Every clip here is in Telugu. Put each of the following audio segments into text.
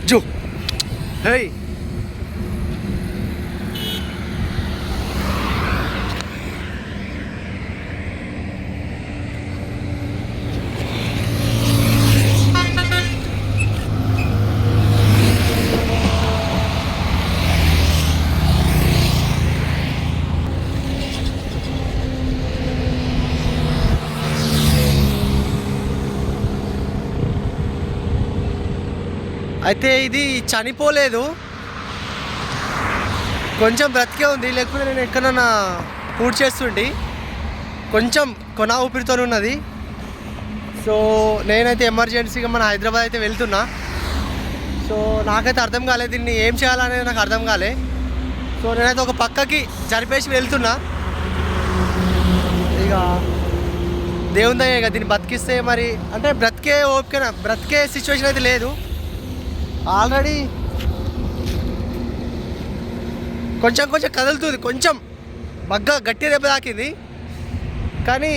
జో హే అయితే ఇది చనిపోలేదు, కొంచెం బ్రతికే ఉంది. లేకపోతే నేను ఎక్కడన్నా పూర్తి చేస్తుంటే కొంచెం కొన ఊపిరితో ఉన్నది. సో నేనైతే ఎమర్జెన్సీగా మన హైదరాబాద్ అయితే వెళ్తున్నా. సో నాకైతే అర్థం కాలేదు దీన్ని ఏం చేయాలనేది, నాకు అర్థం కాలే. సో నేనైతే ఒక పక్కకి జరిపేసి వెళ్తున్నా. ఇక దేవుందా ఇక దీన్ని బతికిస్తే మరి, అంటే బ్రతికే ఓపిక, బ్రతికే సిచ్యువేషన్ అయితే లేదు. ఆల్రెడీ కొంచెం కొంచెం కదులుతుంది, కొంచెం బగ్గా గట్టి దెబ్బ తాకింది. కానీ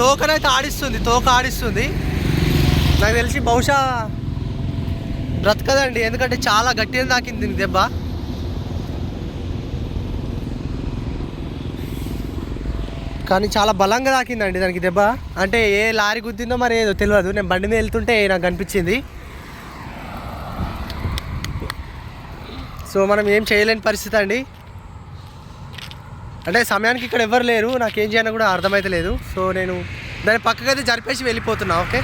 తోకనైతే ఆడిస్తుంది, తోక ఆడిస్తుంది. నాకు తెలిసి బహుశా బ్రతకదండి, ఎందుకంటే చాలా గట్టిగా తాకింది దెబ్బ. కానీ చాలా బలంగా తాకిందండి దానికి దెబ్బ. అంటే ఏ లారీ గుద్దిందో మరి ఏదో తెలియదు. నేను బండి మీద వెళ్తుంటే నాకు కనిపించింది. సో మనం ఏం చేయలేని పరిస్థితి అండి. అంటే సమయానికి ఇక్కడ ఎవరు లేరు, నాకేం చేయాలో కూడా అర్థమైతే లేదు. సో నేను దాని పక్కకైతే జరిపేసి వెళ్ళిపోతున్నా. ఓకే.